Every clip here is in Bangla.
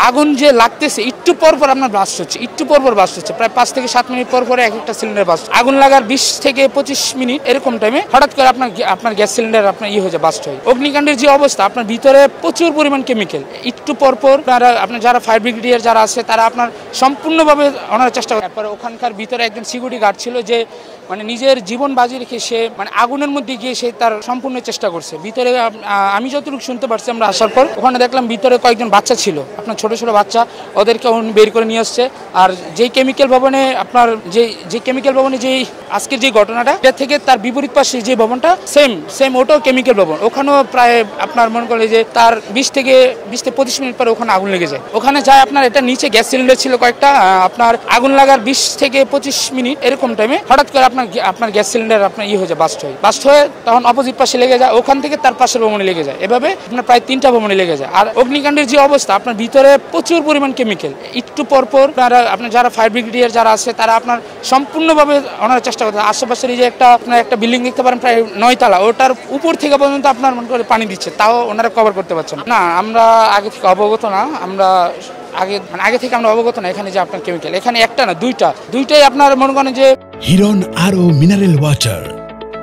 আগুন যে লাগতেছে একটু পর পর আপনার ব্লাস্ট হচ্ছে, একটু পর পর ব্লাস্ট হচ্ছে, প্রায় 5 থেকে 7 মিনিট পর পরে এক একটা সিলিন্ডার ব্লাস্ট। আগুন লাগার 20 থেকে 25 মিনিট এরকম টাইমে হঠাৎ করে আপনার গ্যাস সিলিন্ডার আপনার হয়ে যায়, ব্লাস্ট হয়। অগ্নিকাণ্ডের যে অবস্থা, আপনার ভিতরে প্রচুর পরিমাণ কেমিক্যাল, একটু পর পর আপনার যারা ফায়ার ব্রিগেডিয়ার যারা আছে তারা আপনার সম্পূর্ণভাবে ওনারা চেষ্টা করে। তারপরে ওখানকার ভিতরে একজন সিকিউরিটি গার্ড ছিল যে মানে নিজের জীবন বাজি রেখে সে মানে আগুনের মধ্যে গিয়ে সে তার সম্পূর্ণ চেষ্টা করছে। ভিতরে আমি যতটুকু শুনতে পারছি আমরা আসার পর, ওখানে দেখলাম ভিতরে কয়েকজন বাচ্চা ছিল, আপনার ছোট ছোট বাচ্চা, ওদেরকে বের করে নিয়ে আসছে। আর যেই কেমিক্যাল ভবনে আপনার যে কেমিক্যাল ভবনে যেই আজকের যে ঘটনাটা, এর থেকে তার বিপরীত পাশে যে ভবনটা সেম ওটাও কেমিক্যাল ভবন, ওখানেও প্রায় আপনার মনে করে যে তার 20 থেকে 25 মিনিট পরে ওখানে আগুন লেগে যায়। ওখানে যায় আপনার এটা নিচে গ্যাস সিলিন্ডার ছিল কয়েকটা, আপনার আগুন লাগার 20 থেকে 25 মিনিট এরকম টাইমে হঠাৎ করে আপনার গ্যাস সিলিন্ডার আপনার হয়ে যায়, বাস্ট হয়ে তখন অপোজিট পাশে লেগে যায়, ওখান থেকে তার পাশের ভবনে লেগে যায়। এভাবে আপনার প্রায় 3টা ভবনে লেগে যায়। আর অগ্নিকাণ্ডের যে অবস্থা, আপনার ভিতরে প্রচুর পরিমাণ কেমিক্যাল, একটু পর পর আপনার যারা ফায়ার ব্রিগেডিয়ার যারা আছে তারা আপনার সম্পূর্ণভাবে ওনারা চেষ্টা করতে। আশেপাশের এই যে আপনার একটা বিল্ডিং দেখতে পারেন প্রায় 9 তলা, ওটার উপর থেকে পর্যন্ত আপনার মনে করে পানি দিচ্ছে, তাও ওনারা কভার করতে পারছেন না। আমরা আগে থেকে অবগত না, আমরা আগে থেকে আমরা অবগত না এখানে যে আপনার কেমিক্যাল, এখানে একটা না দুইটাই আপনার মনে করেন যে হিরন আরো মিনারেল ওয়াটার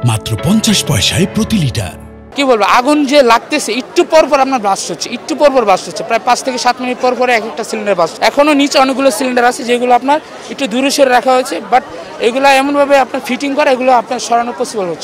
মাত্র 50 পয়সায় প্রতি লিটার। কি বলবো, আগুন যে লাগতেছে একটু পর পর আপনার ব্লাস্ট হচ্ছে, একটু পর পর ব্লাস্ট হচ্ছে, প্রায় 5 থেকে 7 মিনিট পর পরে এক একটা সিলিন্ডার ব্লাস্ট। এখনো নিচে অনেকগুলো সিলিন্ডার আছে যেগুলো আপনার একটু দূরে সরে রাখা হয়েছে, বাট এগুলো এমনভাবে আপনার ফিটিং করা, এগুলো আপনার সরানো পসিবল হচ্ছে।